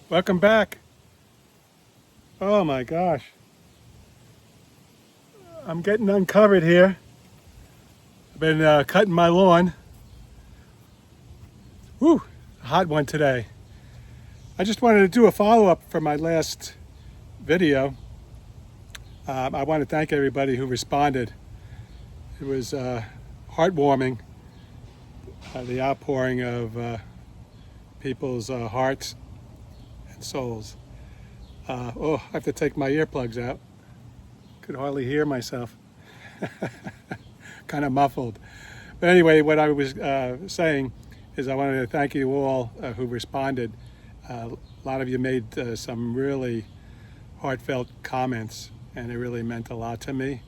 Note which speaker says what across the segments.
Speaker 1: Welcome back. Oh my gosh. I'm getting uncovered here. I've been cutting my lawn. Whew, a hot one today. I just wanted to do a follow up for my last video. I want to thank everybody who responded. It was heartwarming, the outpouring of people's hearts and souls. I have to take my earplugs out. Could hardly hear myself. Kind of muffled. But anyway, what I was saying is I wanted to thank you all who responded. A lot of you made some really heartfelt comments, and it really meant a lot to me.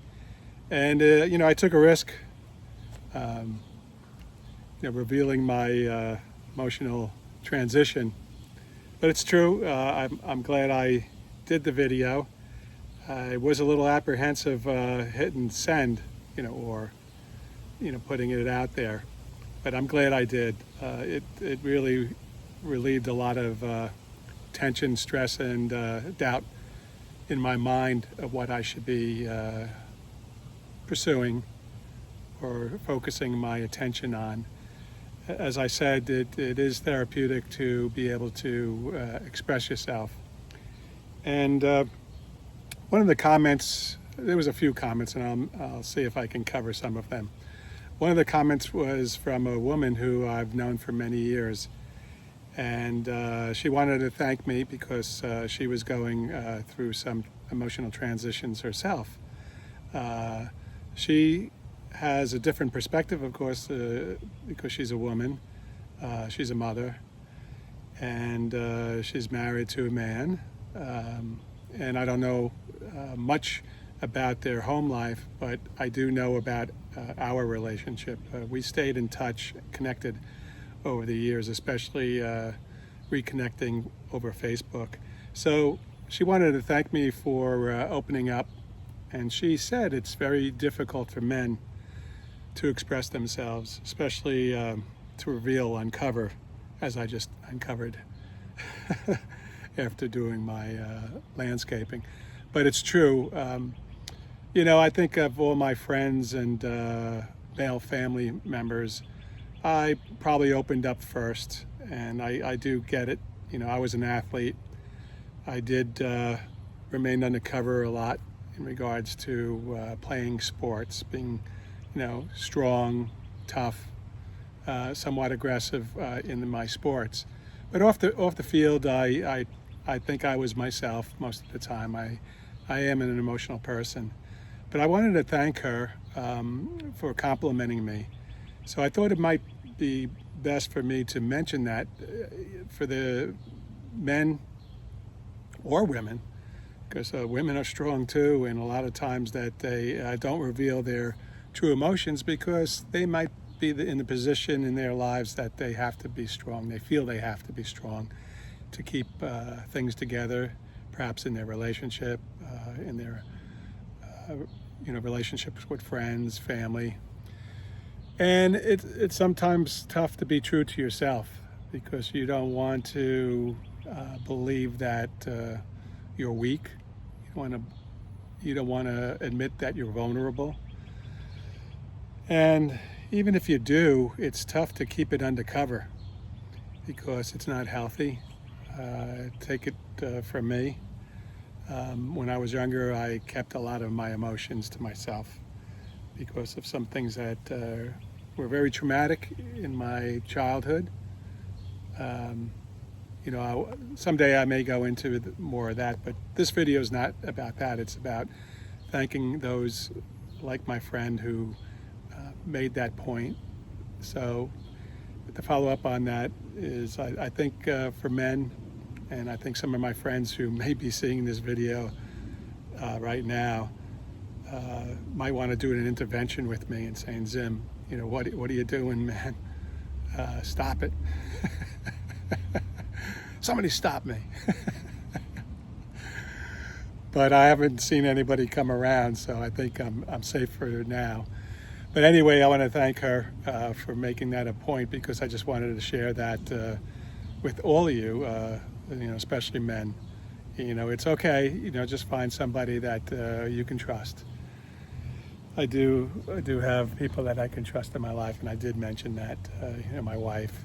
Speaker 1: And I took a risk, revealing my emotional transition. But it's true. I'm glad I did the video. I was a little apprehensive hitting send, or putting it out there, but I'm glad I did. It really relieved a lot of tension, stress, and doubt in my mind of what I should be pursuing or focusing my attention on. As I said, it is therapeutic to be able to express yourself. And one of the comments, there was a few comments, and I'll see if I can cover some of them. One of the comments was from a woman who I've known for many years, and she wanted to thank me because she was going through some emotional transitions herself. She has a different perspective, of course, because she's a woman, she's a mother, and she's married to a man. And I don't know much about their home life, but I do know about our relationship. We stayed in touch, connected over the years, especially reconnecting over Facebook. So she wanted to thank me for opening up, and she said it's very difficult for men to express themselves, especially to reveal, uncover, as I just uncovered after doing my landscaping. But it's true. I think of all my friends and male family members, I probably opened up first, and I do get it. I was an athlete. I did remain undercover a lot in regards to playing sports, being, strong, tough, somewhat aggressive in my sports. But off the field, I think I was myself most of the time. I am an emotional person. But I wanted to thank her for complimenting me. So I thought it might be best for me to mention that for the men or women, because women are strong too, and a lot of times that they don't reveal their true emotions because they might be in the position in their lives that they have to be strong. They feel they have to be strong to keep things together, perhaps in their relationship, in their relationships with friends, family. And it's sometimes tough to be true to yourself because you don't want to believe that you're weak. You don't want to admit that you're vulnerable. And even if you do, it's tough to keep it undercover because it's not healthy. Take it from me. When I was younger, I kept a lot of my emotions to myself because of some things that were very traumatic in my childhood. Someday I may go into more of that, but this video is not about that. It's about thanking those like my friend who made that point. So to follow up on that is I think for men, and I think some of my friends who may be seeing this video right now might want to do an intervention with me and saying, Zim, what are you doing, man? Stop it. Somebody stop me. But I haven't seen anybody come around, so I think I'm safe for now. But anyway, I want to thank her for making that a point because I just wanted to share that with all of you, especially men. It's okay. Just find somebody that you can trust. I do have people that I can trust in my life, and I did mention that. My wife,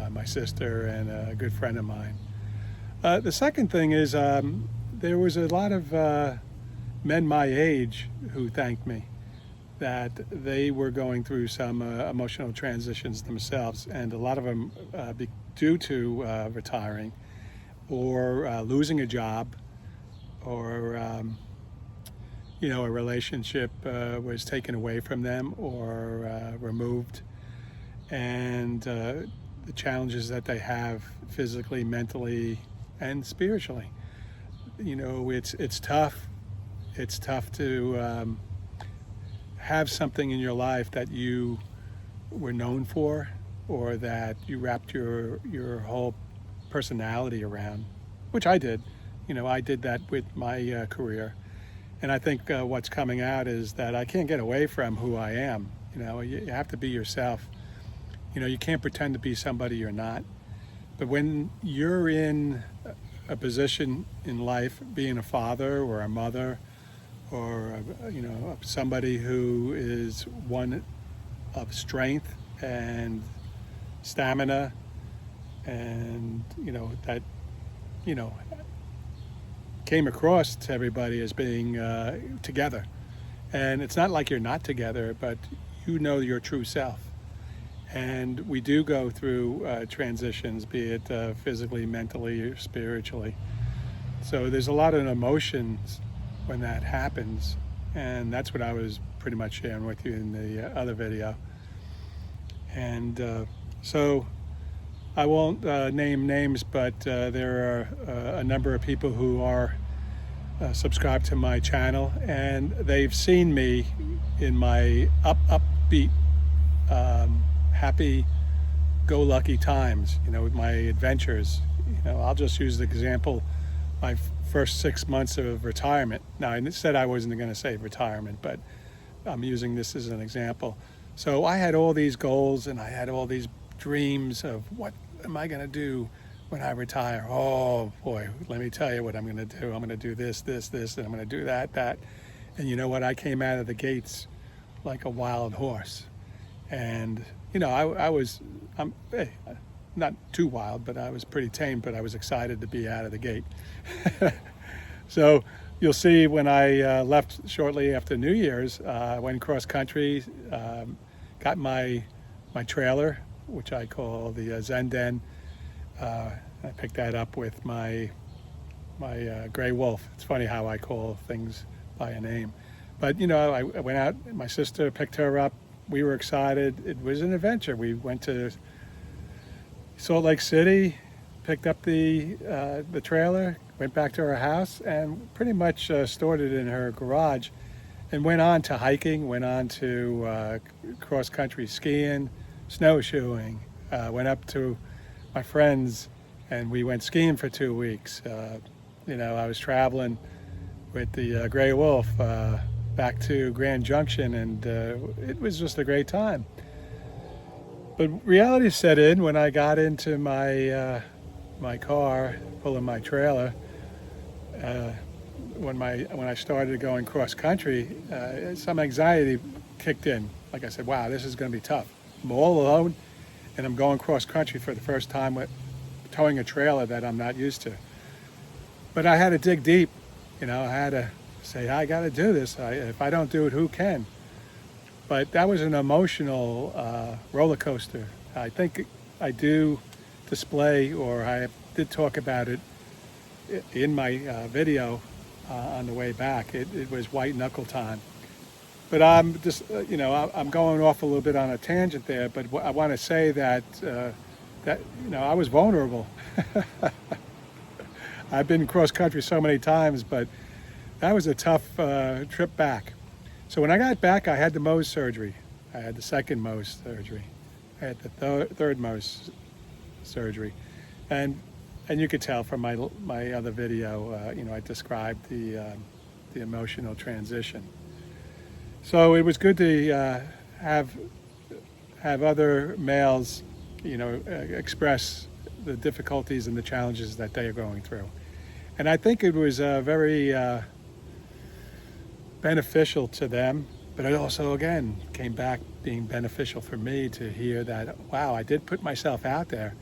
Speaker 1: my sister, and a good friend of mine. The second thing is there was a lot of men my age who thanked me that they were going through some emotional transitions themselves, and a lot of them due to retiring or losing a job, or a relationship was taken away from them or removed, and the challenges that they have physically, mentally, and spiritually. It's tough. It's tough to have something in your life that you were known for, or that you wrapped your whole personality around, which I did. I did that with my career. And I think what's coming out is that I can't get away from who I am. You have to be yourself. You can't pretend to be somebody you're not. But when you're in a position in life, being a father or a mother, or somebody who is one of strength and stamina, and that came across to everybody as being together. And it's not like you're not together, but your true self. And we do go through transitions, be it physically, mentally, or spiritually. So there's a lot of emotions when that happens, and that's what I was pretty much sharing with you in the other video. And so I won't name names, but there are a number of people who are subscribed to my channel, and they've seen me in my upbeat, happy-go-lucky times, with my adventures. I'll just use the example, my first 6 months of retirement. Now, I said I wasn't going to say retirement, but I'm using this as an example. So I had all these goals, and I had all these dreams of what am I going to do when I retire. Oh boy, let me tell you what I'm going to do. I'm going to do this, and I'm going to do that. And you know what? I came out of the gates like a wild horse. And I'm not too wild, but I was pretty tame, but I was excited to be out of the gate. So you'll see when I left shortly after New Year's, I went cross country, got my trailer, which I call the Zen Den. I picked that up with my Gray Wolf. It's funny how I call things by a name. But I went out, my sister picked her up. We were excited. It was an adventure. We went to Salt Lake City, picked up the trailer, went back to her house, and pretty much stored it in her garage, and went on to hiking, went on to cross-country skiing, snowshoeing, went up to my friends, and we went skiing for 2 weeks. I was traveling with the Gray Wolf back to Grand Junction, and it was just a great time. But reality set in when I got into my car, pulling my trailer. When I started going cross country, some anxiety kicked in. Like I said, wow, this is going to be tough. I'm all alone, and I'm going cross country for the first time with towing a trailer that I'm not used to. But I had to dig deep. I had to say, I got to do this. If I don't do it, who can? But that was an emotional roller coaster. I think I do display, or I did talk about it in my video on the way back. It was white knuckle time. But I'm just, I'm going off a little bit on a tangent there. But I want to say that I was vulnerable. I've been cross country so many times, but that was a tough trip back. So when I got back, I had the Mohs surgery. I had the second Mohs surgery. I had the third Mohs surgery, and you could tell from my other video, I described the emotional transition. So it was good to have other males, express the difficulties and the challenges that they are going through. And I think it was very beneficial to them, but it also, again, came back being beneficial for me to hear that, wow, I did put myself out there,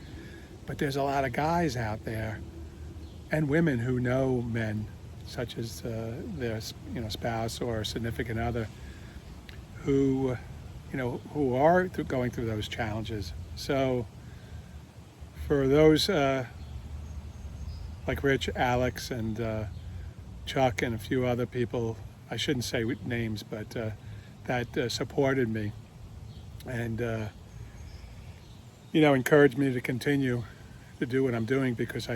Speaker 1: but there's a lot of guys out there and women who know men, such as their spouse or significant other, who who are going through those challenges. So for those like Rich, Alex, and Chuck, and a few other people, I shouldn't say names, but that supported me and encouraged me to continue to do what I'm doing, because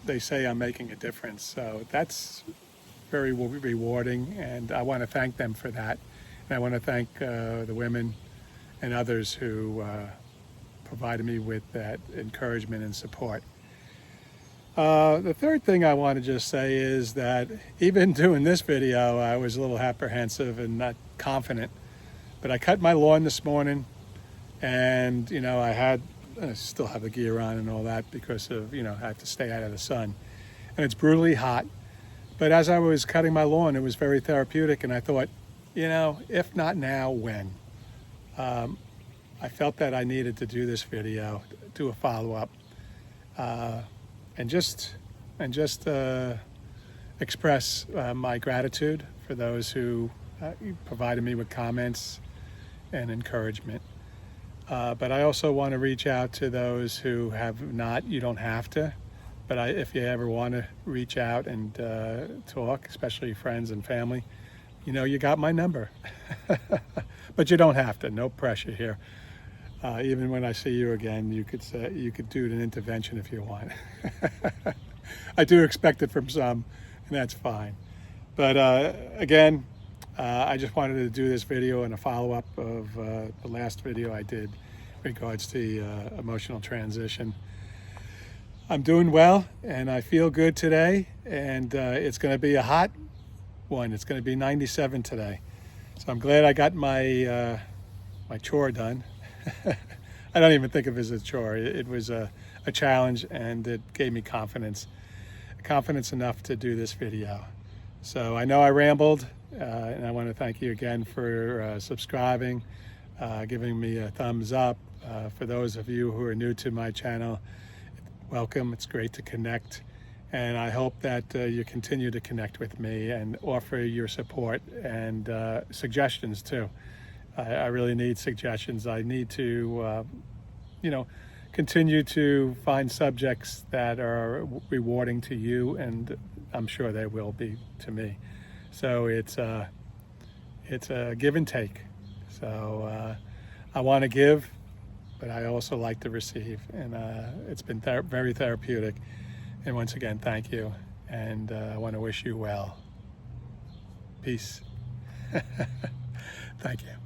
Speaker 1: they say I'm making a difference. So that's very rewarding, and I want to thank them for that. And I want to thank the women and others who provided me with that encouragement and support. The third thing I want to just say is that even doing this video, I was a little apprehensive and not confident. But I cut my lawn this morning, and I still have the gear on and all that because of I have to stay out of the sun, and it's brutally hot. But as I was cutting my lawn, it was very therapeutic, and I thought, if not now, when? I felt that I needed to do this video, do a follow-up, and just express my gratitude for those who provided me with comments and encouragement. But I also want to reach out to those who have not. You don't have to, but if you ever want to reach out and talk, especially friends and family, you got my number. But you don't have to. No pressure here. Even when I see you again, you could do an intervention if you want. I do expect it from some, and that's fine. But again, I just wanted to do this video and a follow-up of the last video I did in regards to the emotional transition. I'm doing well, and I feel good today, and it's going to be a hot one. It's going to be 97 today. So I'm glad I got my my chore done. I don't even think of it as a chore. It was a challenge, and it gave me confidence enough to do this video. So I know I rambled, and I want to thank you again for subscribing, giving me a thumbs up. For those of you who are new to my channel, welcome. It's great to connect, and I hope that you continue to connect with me and offer your support and suggestions too. I really need suggestions. I need to, continue to find subjects that are rewarding to you, and I'm sure they will be to me. So it's a give and take. So I want to give, but I also like to receive, and it's been very therapeutic. And once again, thank you, and I want to wish you well. Peace. Thank you.